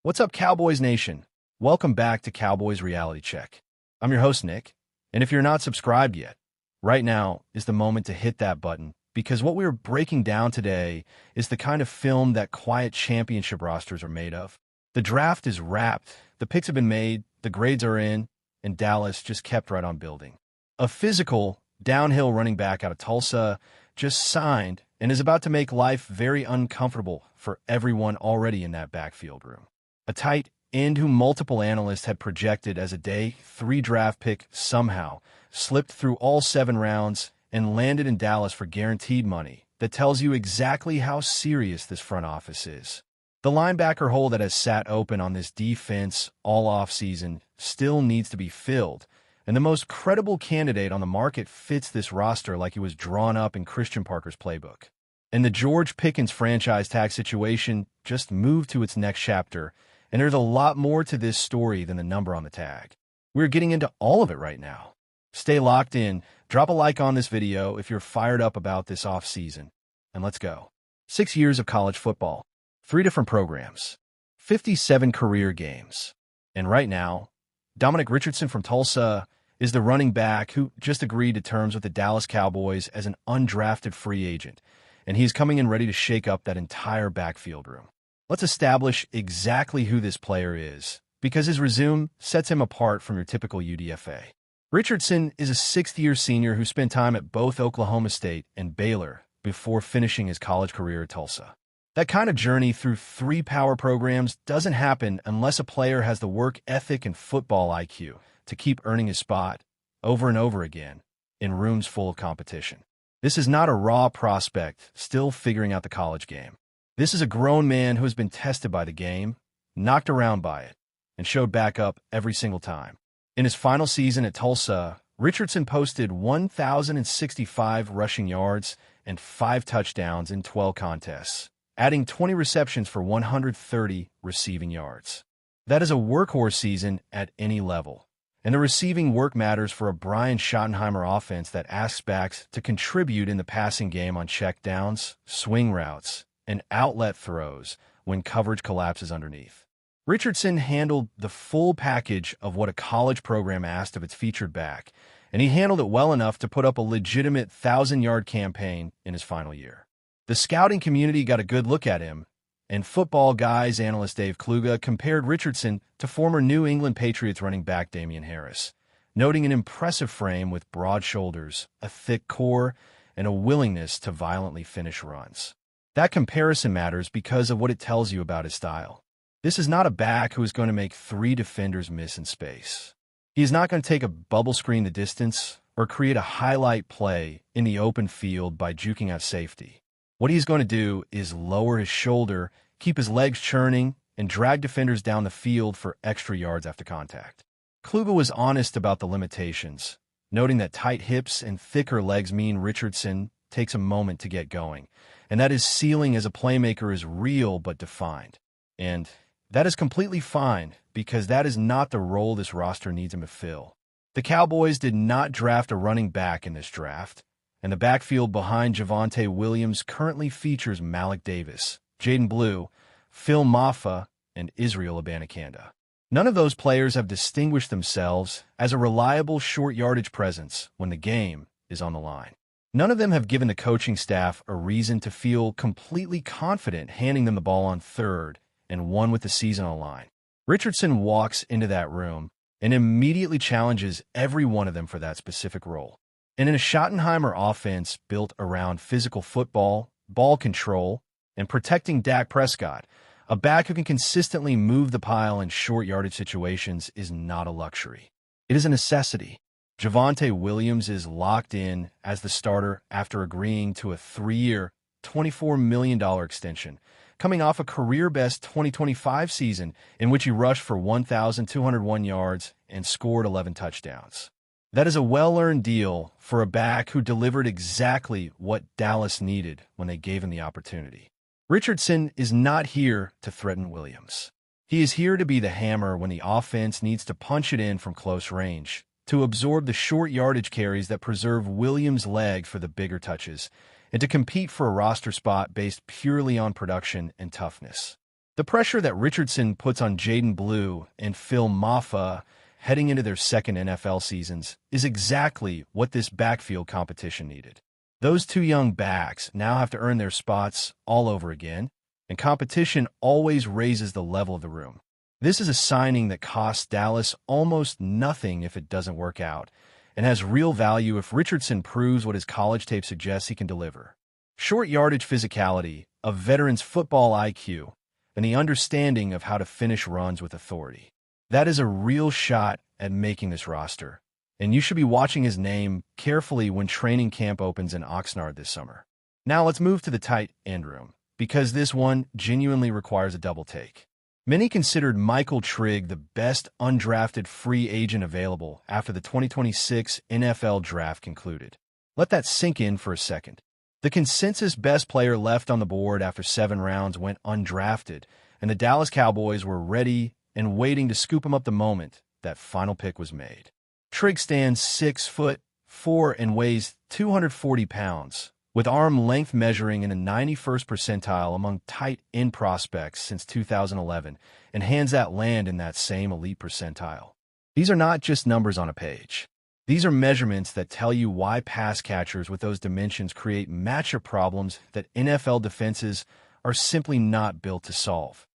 What's up, Cowboys Nation? Welcome back to Cowboys Reality Check. I'm your host, Nick, and if you're not subscribed yet, right now is the moment to hit that button because what we're breaking down today is the kind of film that quiet championship rosters are made of. The draft is wrapped, the picks have been made, the grades are in, and Dallas just kept right on building. A physical, downhill running back out of Tulsa just signed and is about to make life very uncomfortable for everyone already in that backfield room. A tight end who multiple analysts had projected as a day 3 draft pick somehow slipped through all 7 rounds and landed in Dallas for guaranteed money that tells you exactly how serious this front office is. The linebacker hole that has sat open on this defense all offseason still needs to be filled, and the most credible candidate on the market fits this roster like he was drawn up in Christian Parker's playbook. And the George Pickens franchise tag situation just moved to its next chapter, and there's a lot more to this story than the number on the tag. We're getting into all of it right now. Stay locked in, drop a like on this video if you're fired up about this offseason, and let's go. 6 years of college football, 3 different programs, 57 career games, and right now, Dominic Richardson from Tulsa is the running back who just agreed to terms with the Dallas Cowboys as an undrafted free agent, and he's coming in ready to shake up that entire backfield room. Let's establish exactly who this player is, because his resume sets him apart from your typical UDFA. Richardson is a 6th-year senior who spent time at both Oklahoma State and Baylor before finishing his college career at Tulsa. That kind of journey through 3 power programs doesn't happen unless a player has the work ethic and football IQ to keep earning his spot over and over again in rooms full of competition. This is not a raw prospect still figuring out the college game. This is a grown man who has been tested by the game, knocked around by it, and showed back up every single time. In his final season at Tulsa, Richardson posted 1,065 rushing yards and 5 touchdowns in 12 contests, adding 20 receptions for 130 receiving yards. That is a workhorse season at any level. And the receiving work matters for a Brian Schottenheimer offense that asks backs to contribute in the passing game on checkdowns, swing routes, and outlet throws when coverage collapses underneath. Richardson handled the full package of what a college program asked of its featured back, and he handled it well enough to put up a legitimate 1,000-yard campaign in his final year. The scouting community got a good look at him, and Football Guys analyst Dave Kluge compared Richardson to former New England Patriots running back Damian Harris, noting an impressive frame with broad shoulders, a thick core, and a willingness to violently finish runs. That comparison matters because of what it tells you about his style. This is not a back who is going to make 3 defenders miss in space. He is not going to take a bubble screen the distance or create a highlight play in the open field by juking out safety. What he's going to do is lower his shoulder, keep his legs churning, and drag defenders down the field for extra yards after contact. Kluge was honest about the limitations, noting that tight hips and thicker legs mean Richardson takes a moment to get going, and that his ceiling as a playmaker is real but defined. And that is completely fine, because that is not the role this roster needs him to fill. The Cowboys did not draft a running back in this draft, and the backfield behind Javonte Williams currently features Malik Davis, Jaden Blue, Phil Maffa, and Israel Abanikanda. None of those players have distinguished themselves as a reliable short-yardage presence when the game is on the line. None of them have given the coaching staff a reason to feel completely confident handing them the ball on 3rd and 1 with the season on the line. Richardson walks into that room and immediately challenges every one of them for that specific role. And in a Schottenheimer offense built around physical football, ball control, and protecting Dak Prescott, a back who can consistently move the pile in short yardage situations is not a luxury. It is a necessity. Javonte Williams is locked in as the starter after agreeing to a 3-year, $24 million extension, coming off a career-best 2025 season in which he rushed for 1,201 yards and scored 11 touchdowns. That is a well-earned deal for a back who delivered exactly what Dallas needed when they gave him the opportunity. Richardson is not here to threaten Williams. He is here to be the hammer when the offense needs to punch it in from close range, to absorb the short yardage carries that preserve Williams' leg for the bigger touches, and to compete for a roster spot based purely on production and toughness. The pressure that Richardson puts on Jaden Blue and Phil Maffa heading into their second NFL seasons is exactly what this backfield competition needed. Those two young backs now have to earn their spots all over again, and competition always raises the level of the room. This is a signing that costs Dallas almost nothing if it doesn't work out, and has real value if Richardson proves what his college tape suggests he can deliver. Short yardage physicality, a veteran's football IQ, and the understanding of how to finish runs with authority. That is a real shot at making this roster, and you should be watching his name carefully when training camp opens in Oxnard this summer. Now let's move to the tight end room, because this one genuinely requires a double take. Many considered Michael Trigg the best undrafted free agent available after the 2026 NFL Draft concluded. Let that sink in for a second. The consensus best player left on the board after 7 rounds went undrafted, and the Dallas Cowboys were ready and waiting to scoop him up the moment that final pick was made. Trigg stands 6'4" and weighs 240 pounds, with arm length measuring in the 91st percentile among tight end prospects since 2011, and hands that land in that same elite percentile. These are not just numbers on a page. These are measurements that tell you why pass catchers with those dimensions create matchup problems that NFL defenses are simply not built to solve.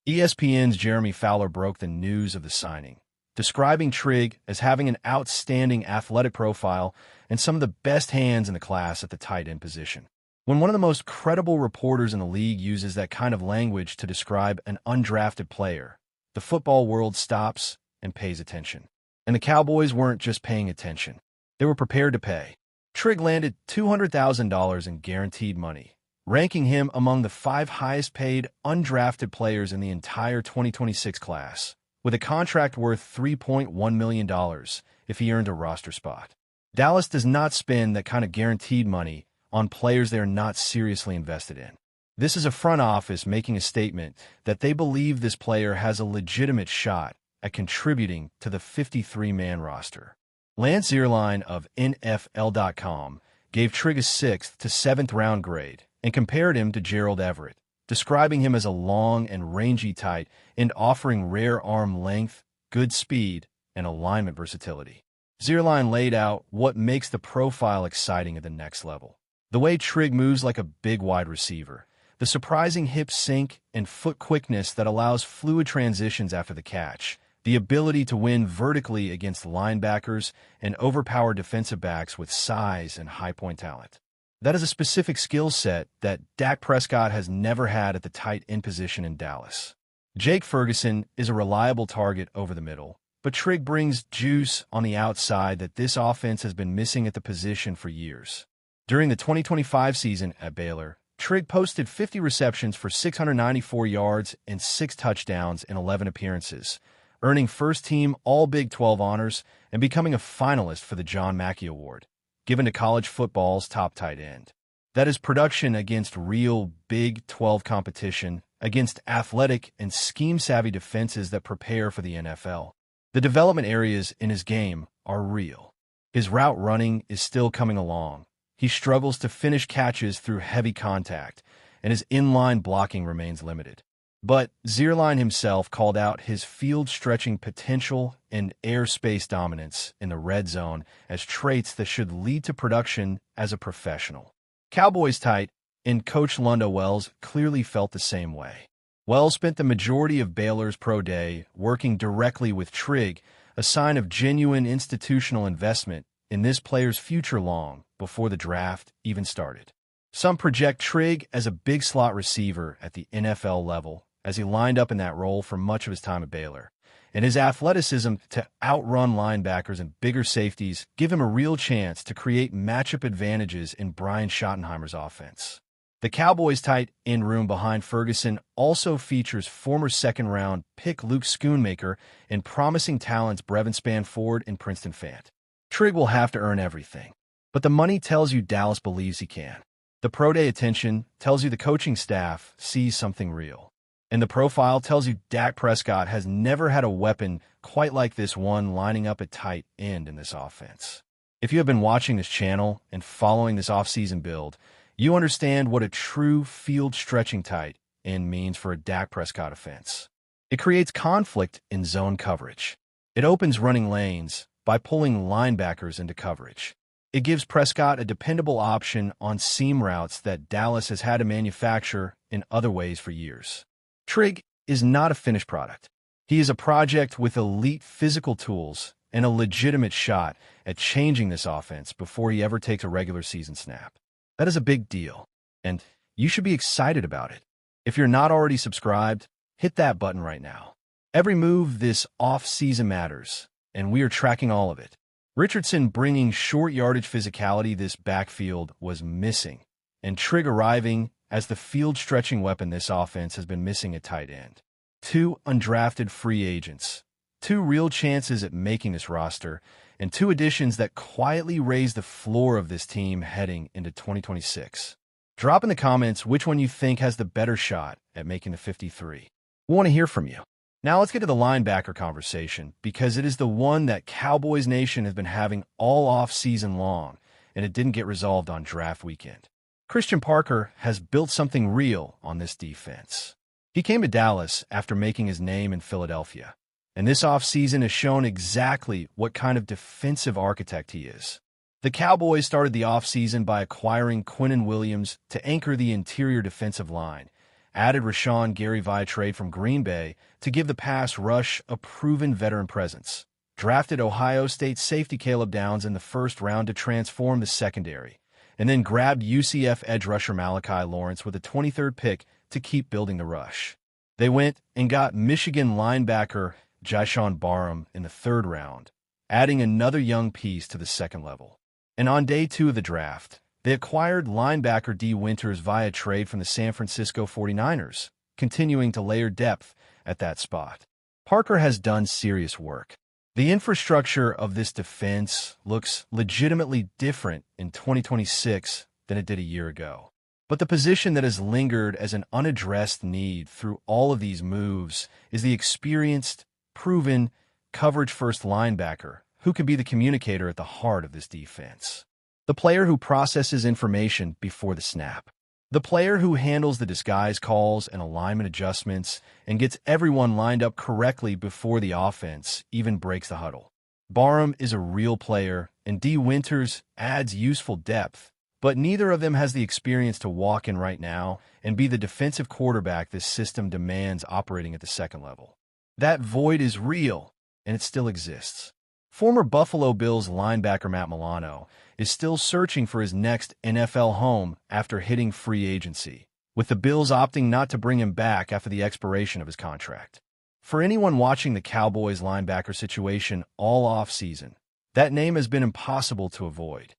ESPN's Jeremy Fowler broke the news of the signing, describing Trigg as having an outstanding athletic profile and some of the best hands in the class at the tight end position. When one of the most credible reporters in the league uses that kind of language to describe an undrafted player, the football world stops and pays attention. And the Cowboys weren't just paying attention. They were prepared to pay. Trigg landed $200,000 in guaranteed money, ranking him among the 5 highest-paid undrafted players in the entire 2026 class, with a contract worth $3.1 million if he earned a roster spot. Dallas does not spend that kind of guaranteed money on players they are not seriously invested in. This is a front office making a statement that they believe this player has a legitimate shot at contributing to the 53-man roster. Lance Zierlein of NFL.com gave Trigg a 6th to 7th round grade and compared him to Gerald Everett, describing him as a long and rangy tight end offering rare arm length, good speed, and alignment versatility. Zierlein laid out what makes the profile exciting at the next level. The way Trigg moves like a big wide receiver, the surprising hip sync and foot quickness that allows fluid transitions after the catch, the ability to win vertically against linebackers and overpower defensive backs with size and high-point talent. That is a specific skill set that Dak Prescott has never had at the tight end position in Dallas. Jake Ferguson is a reliable target over the middle, but Trigg brings juice on the outside that this offense has been missing at the position for years. During the 2025 season at Baylor, Trigg posted 50 receptions for 694 yards and 6 touchdowns in 11 appearances, earning first-team All-Big 12 honors and becoming a finalist for the John Mackey Award, given to college football's top tight end. That is production against real Big 12 competition, against athletic and scheme-savvy defenses that prepare for the NFL. The development areas in his game are real. His route running is still coming along. He struggles to finish catches through heavy contact, and his inline blocking remains limited. But Zierlein himself called out his field-stretching potential and airspace dominance in the red zone as traits that should lead to production as a professional. Cowboys tight end coach Lundo Wells clearly felt the same way. Wells spent the majority of Baylor's pro day working directly with Trigg, a sign of genuine institutional investment in this player's future long before the draft even started. Some project Trigg as a big slot receiver at the NFL level, as he lined up in that role for much of his time at Baylor, and his athleticism to outrun linebackers and bigger safeties give him a real chance to create matchup advantages in Brian Schottenheimer's offense. The Cowboys' tight end room behind Ferguson also features former second-round pick Luke Schoonmaker and promising talents Brevin Spanford and Princeton Fant. Trigg will have to earn everything, but the money tells you Dallas believes he can. The pro day attention tells you the coaching staff sees something real. And the profile tells you Dak Prescott has never had a weapon quite like this one lining up at tight end in this offense. If you have been watching this channel and following this offseason build, you understand what a true field-stretching tight end means for a Dak Prescott offense. It creates conflict in zone coverage. It opens running lanes by pulling linebackers into coverage. It gives Prescott a dependable option on seam routes that Dallas has had to manufacture in other ways for years. Trigg is not a finished product. He is a project with elite physical tools and a legitimate shot at changing this offense before he ever takes a regular season snap. That is a big deal, and you should be excited about it. If you're not already subscribed, hit that button right now. Every move this off-season matters, and we are tracking all of it. Richardson bringing short yardage physicality this backfield was missing, and Trigg arriving as the field-stretching weapon this offense has been missing at tight end. 2 undrafted free agents, 2 real chances at making this roster, and 2 additions that quietly raise the floor of this team heading into 2026. Drop in the comments which one you think has the better shot at making the 53. We want to hear from you. Now let's get to the linebacker conversation, because it is the one that Cowboys Nation has been having all off-season long, and it didn't get resolved on draft weekend. Christian Parker has built something real on this defense. He came to Dallas after making his name in Philadelphia, and this offseason has shown exactly what kind of defensive architect he is. The Cowboys started the offseason by acquiring Quinnen Williams to anchor the interior defensive line, added Rashawn Gary via trade from Green Bay to give the pass rush a proven veteran presence, drafted Ohio State safety Caleb Downs in the first round to transform the secondary, and then grabbed UCF edge rusher Malachi Lawrence with a 23rd pick to keep building the rush. They went and got Michigan linebacker Jyshawn Barham in the 3rd round, adding another young piece to the second level. And on day 2 of the draft, they acquired linebacker D. Winters via trade from the San Francisco 49ers, continuing to layer depth at that spot. Parker has done serious work. The infrastructure of this defense looks legitimately different in 2026 than it did a year ago. But the position that has lingered as an unaddressed need through all of these moves is the experienced, proven, coverage-first linebacker who can be the communicator at the heart of this defense. The player who processes information before the snap. The player who handles the disguise calls and alignment adjustments and gets everyone lined up correctly before the offense even breaks the huddle. Barham is a real player, and D. Winters adds useful depth, but neither of them has the experience to walk in right now and be the defensive quarterback this system demands operating at the second level. That void is real, and it still exists. Former Buffalo Bills linebacker Matt Milano is still searching for his next NFL home after hitting free agency, with the Bills opting not to bring him back after the expiration of his contract. For anyone watching the Cowboys linebacker situation all offseason, that name has been impossible to avoid.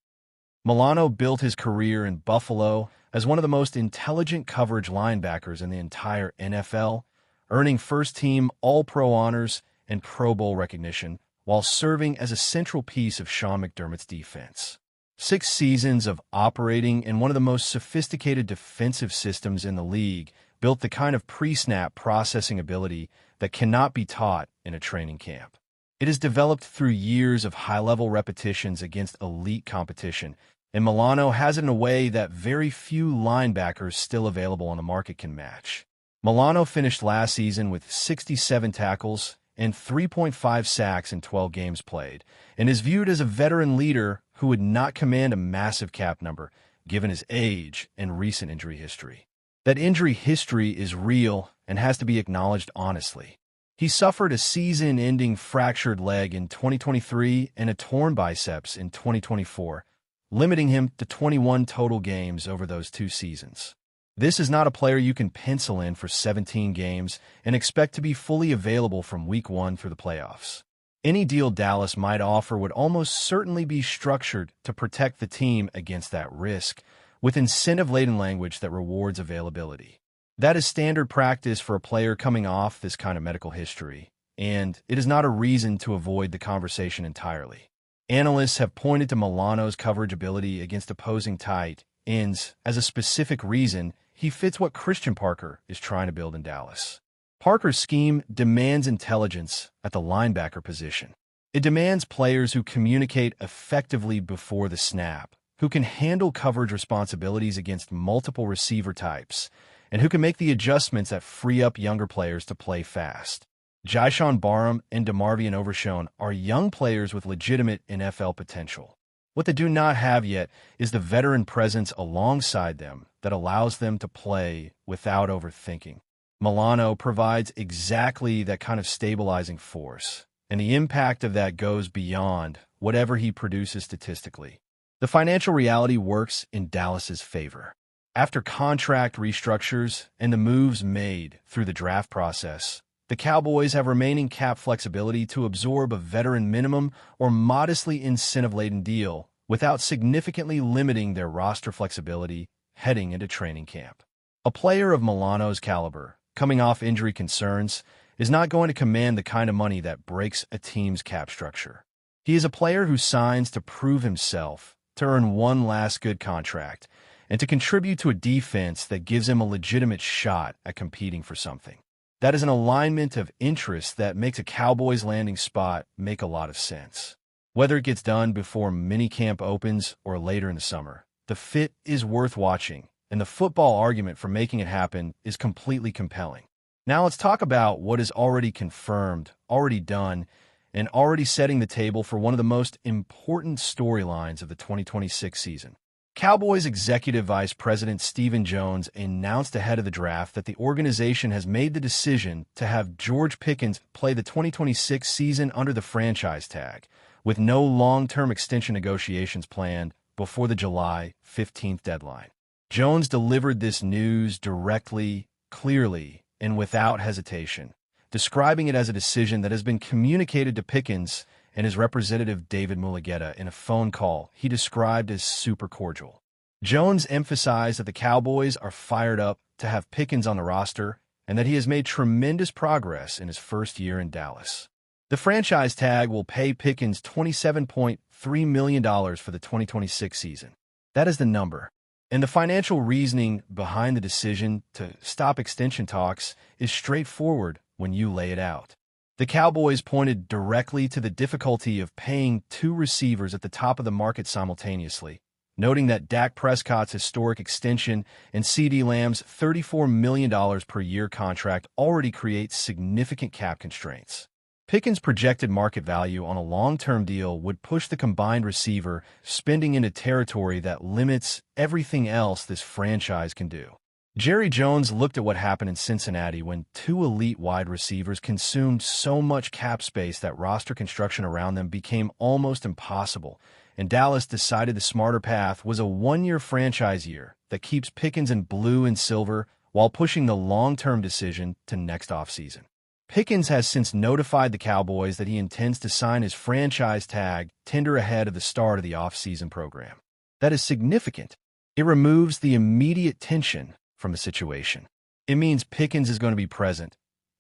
Milano built his career in Buffalo as one of the most intelligent coverage linebackers in the entire NFL, earning first-team All-Pro honors and Pro Bowl recognition while serving as a central piece of Sean McDermott's defense. 6 seasons of operating in one of the most sophisticated defensive systems in the league built the kind of pre-snap processing ability that cannot be taught in a training camp. It is developed through years of high-level repetitions against elite competition, and Milano has it in a way that very few linebackers still available on the market can match. Milano finished last season with 67 tackles and 3.5 sacks in 12 games played, and is viewed as a veteran leader who would not command a massive cap number given his age and recent injury history. That injury history is real and has to be acknowledged honestly. He suffered a season-ending fractured leg in 2023 and a torn biceps in 2024, limiting him to 21 total games over those 2 seasons. This is not a player you can pencil in for 17 games and expect to be fully available from week 1 through the playoffs. Any deal Dallas might offer would almost certainly be structured to protect the team against that risk, with incentive-laden language that rewards availability. That is standard practice for a player coming off this kind of medical history, and it is not a reason to avoid the conversation entirely. Analysts have pointed to Milano's coverage ability against opposing tight ends as a specific reason he fits what Christian Parker is trying to build in Dallas. Parker's scheme demands intelligence at the linebacker position. It demands players who communicate effectively before the snap, who can handle coverage responsibilities against multiple receiver types, and who can make the adjustments that free up younger players to play fast. Jyshawn Barham and DeMarvion Overshown are young players with legitimate NFL potential. What they do not have yet is the veteran presence alongside them that allows them to play without overthinking. Milano provides exactly that kind of stabilizing force, and the impact of that goes beyond whatever he produces statistically. The financial reality works in Dallas's favor. After contract restructures and the moves made through the draft process, the Cowboys have remaining cap flexibility to absorb a veteran minimum or modestly incentive-laden deal without significantly limiting their roster flexibility heading into training camp. A player of Milano's caliber, coming off injury concerns, is not going to command the kind of money that breaks a team's cap structure. He is a player who signs to prove himself, to earn one last good contract, and to contribute to a defense that gives him a legitimate shot at competing for something. That is an alignment of interests that makes a Cowboys landing spot make a lot of sense. Whether it gets done before minicamp opens or later in the summer, the fit is worth watching, and the football argument for making it happen is completely compelling. Now let's talk about what is already confirmed, already done, and already setting the table for one of the most important storylines of the 2026 season. Cowboys Executive Vice President Stephen Jones announced ahead of the draft that the organization has made the decision to have George Pickens play the 2026 season under the franchise tag, with no long-term extension negotiations planned before the July 15th deadline. Jones delivered this news directly, clearly, and without hesitation, describing it as a decision that has been communicated to Pickens and his representative David Mulugheta in a phone call he described as super cordial. Jones emphasized that the Cowboys are fired up to have Pickens on the roster and that he has made tremendous progress in his first year in Dallas. The franchise tag will pay Pickens $27.3 million for the 2026 season. That is the number. And the financial reasoning behind the decision to stop extension talks is straightforward when you lay it out. The Cowboys pointed directly to the difficulty of paying two receivers at the top of the market simultaneously, noting that Dak Prescott's historic extension and CeeDee Lamb's $34 million per year contract already creates significant cap constraints. Pickens' projected market value on a long-term deal would push the combined receiver spending into territory that limits everything else this franchise can do. Jerry Jones looked at what happened in Cincinnati when two elite wide receivers consumed so much cap space that roster construction around them became almost impossible, and Dallas decided the smarter path was a one-year franchise year that keeps Pickens in blue and silver while pushing the long-term decision to next offseason. Pickens has since notified the Cowboys that he intends to sign his franchise tag tender ahead of the start of the offseason program. That is significant. It removes the immediate tension from the situation. It means Pickens is going to be present,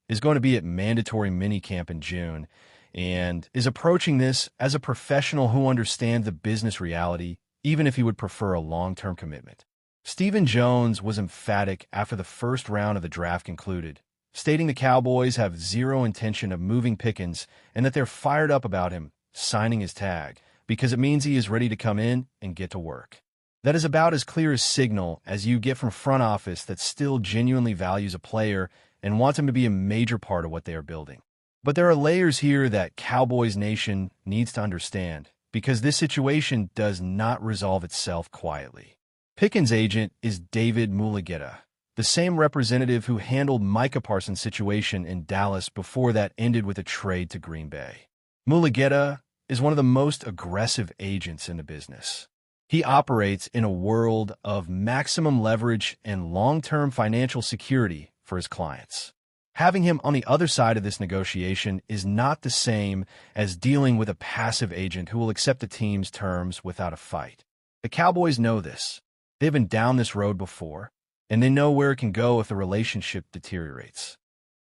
is going to be at mandatory minicamp in June, and is approaching this as a professional who understands the business reality, even if he would prefer a long-term commitment. Stephen Jones was emphatic after the first round of the draft concluded, stating the Cowboys have zero intention of moving Pickens and that they're fired up about him signing his tag because it means he is ready to come in and get to work. That is about as clear a signal as you get from front office that still genuinely values a player and wants him to be a major part of what they are building. But there are layers here that Cowboys Nation needs to understand, because this situation does not resolve itself quietly. Pickens' agent is David Mulugheta, the same representative who handled Micah Parsons' situation in Dallas before that ended with a trade to Green Bay. Mulugheta is one of the most aggressive agents in the business. He operates in a world of maximum leverage and long-term financial security for his clients. Having him on the other side of this negotiation is not the same as dealing with a passive agent who will accept the team's terms without a fight. The Cowboys know this. They've been down this road before, and they know where it can go if the relationship deteriorates.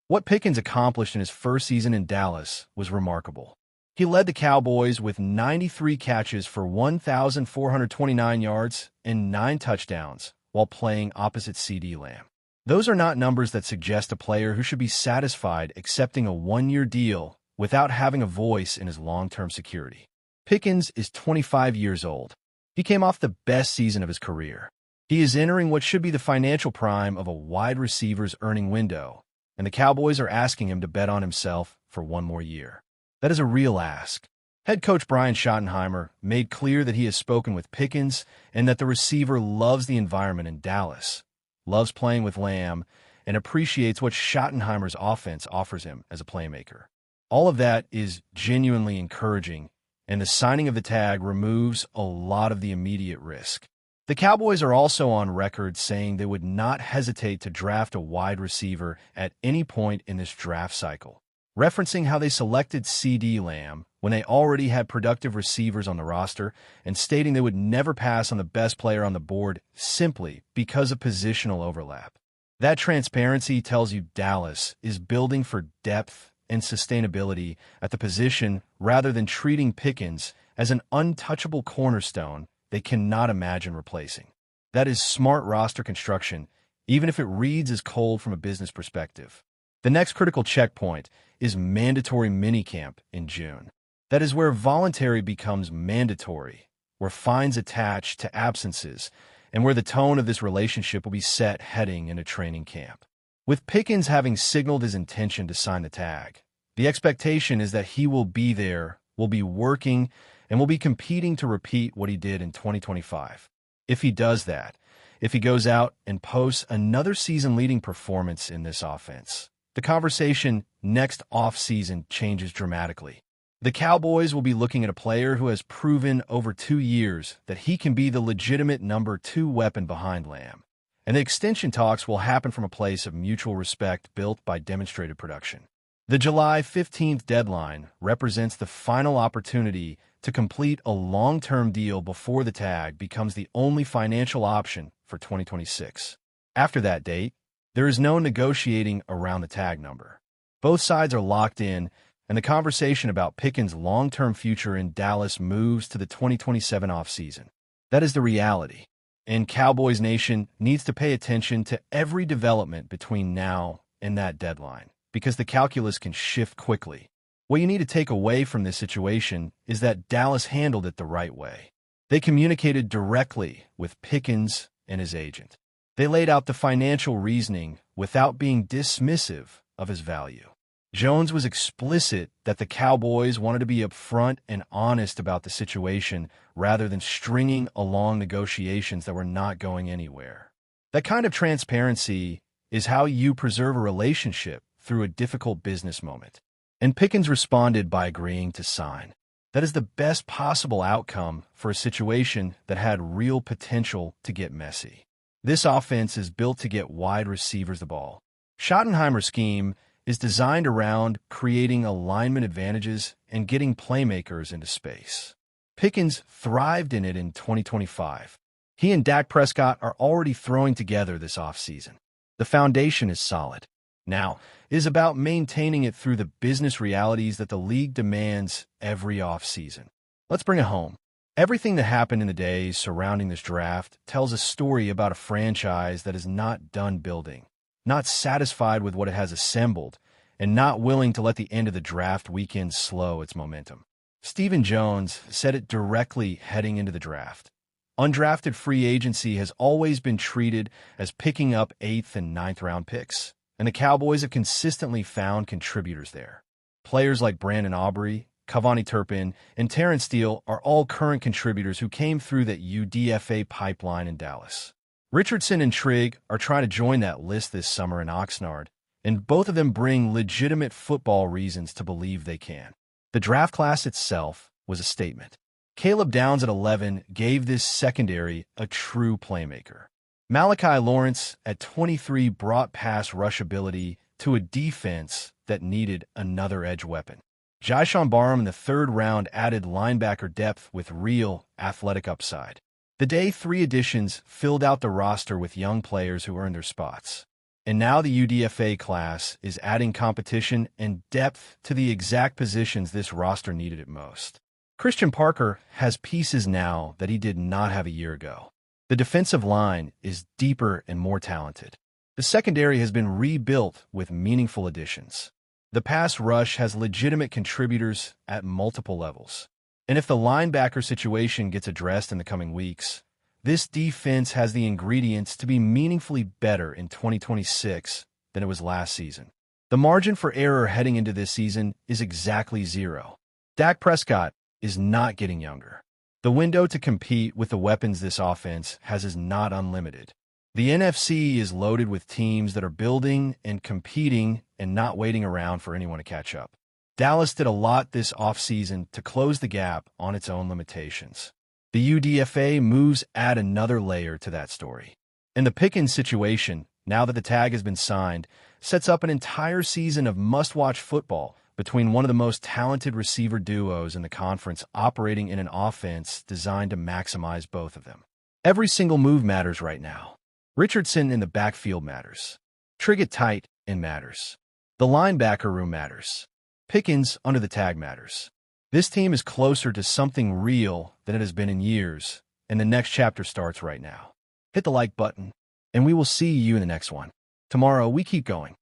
What Pickens accomplished in his first season in Dallas was remarkable. He led the Cowboys with 93 catches for 1,429 yards and 9 touchdowns while playing opposite CeeDee Lamb. Those are not numbers that suggest a player who should be satisfied accepting a one-year deal without having a voice in his long-term security. Pickens is 25 years old. He came off the best season of his career. He is entering what should be the financial prime of a wide receiver's earning window, and the Cowboys are asking him to bet on himself for one more year. That is a real ask. Head coach Brian Schottenheimer made clear that he has spoken with Pickens and that the receiver loves the environment in Dallas, loves playing with Lamb, and appreciates what Schottenheimer's offense offers him as a playmaker. All of that is genuinely encouraging, and the signing of the tag removes a lot of the immediate risk. The Cowboys are also on record saying they would not hesitate to draft a wide receiver at any point in this draft cycle, referencing how they selected CeeDee Lamb when they already had productive receivers on the roster and stating they would never pass on the best player on the board simply because of positional overlap. That transparency tells you Dallas is building for depth and sustainability at the position rather than treating Pickens as an untouchable cornerstone they cannot imagine replacing. That is smart roster construction, even if it reads as cold from a business perspective. The next critical checkpoint is mandatory minicamp in June. That is where voluntary becomes mandatory, where fines attach to absences, and where the tone of this relationship will be set heading into training camp. With Pickens having signaled his intention to sign the tag, the expectation is that he will be there, will be working, and will be competing to repeat what he did in 2025. If he does that, if he goes out and posts another season-leading performance in this offense, the conversation next offseason changes dramatically. The Cowboys will be looking at a player who has proven over 2 years that he can be the legitimate number 2 weapon behind Lamb, and the extension talks will happen from a place of mutual respect built by demonstrated production. The July 15th deadline represents the final opportunity to complete a long-term deal before the tag becomes the only financial option for 2026. After that date, there is no negotiating around the tag number. Both sides are locked in, and the conversation about Pickens' long-term future in Dallas moves to the 2027 offseason. That is the reality, and Cowboys Nation needs to pay attention to every development between now and that deadline, because the calculus can shift quickly. What you need to take away from this situation is that Dallas handled it the right way. They communicated directly with Pickens and his agent. They laid out the financial reasoning without being dismissive of his value. Jones was explicit that the Cowboys wanted to be upfront and honest about the situation rather than stringing along negotiations that were not going anywhere. That kind of transparency is how you preserve a relationship through a difficult business moment. And Pickens responded by agreeing to sign. That is the best possible outcome for a situation that had real potential to get messy. This offense is built to get wide receivers the ball. Schottenheimer's scheme is designed around creating alignment advantages and getting playmakers into space. Pickens thrived in it in 2025. He and Dak Prescott are already throwing together this offseason. The foundation is solid. Now, it is about maintaining it through the business realities that the league demands every offseason. Let's bring it home. Everything that happened in the days surrounding this draft tells a story about a franchise that is not done building, not satisfied with what it has assembled, and not willing to let the end of the draft weekend slow its momentum. Stephen Jones said it directly heading into the draft. Undrafted free agency has always been treated as picking up 8th and 9th round picks, and the Cowboys have consistently found contributors there. Players like Brandon Aubrey, Cavani Turpin, and Terrence Steele are all current contributors who came through that UDFA pipeline in Dallas. Richardson and Trigg are trying to join that list this summer in Oxnard, and both of them bring legitimate football reasons to believe they can. The draft class itself was a statement. Caleb Downs at 11 gave this secondary a true playmaker. Malachi Lawrence at 23 brought pass rush ability to a defense that needed another edge weapon. Jyshawn Barham in the 3rd round added linebacker depth with real athletic upside. The day 3 additions filled out the roster with young players who earned their spots. And now the UDFA class is adding competition and depth to the exact positions this roster needed it most. Christian Parker has pieces now that he did not have a year ago. The defensive line is deeper and more talented. The secondary has been rebuilt with meaningful additions. The pass rush has legitimate contributors at multiple levels. And if the linebacker situation gets addressed in the coming weeks, this defense has the ingredients to be meaningfully better in 2026 than it was last season. The margin for error heading into this season is exactly 0. Dak Prescott is not getting younger. The window to compete with the weapons this offense has is not unlimited. The NFC is loaded with teams that are building and competing and not waiting around for anyone to catch up. Dallas did a lot this offseason to close the gap on its own limitations. The UDFA moves add another layer to that story. And the Pickkins situation, now that the tag has been signed, sets up an entire season of must-watch football between one of the most talented receiver duos in the conference operating in an offense designed to maximize both of them. Every single move matters right now. Richardson in the backfield matters. Trigg it tight and matters. The linebacker room matters. Pickkins under the tag matters. This team is closer to something real than it has been in years, and the next chapter starts right now. Hit the like button, and we will see you in the next one. Tomorrow, we keep going.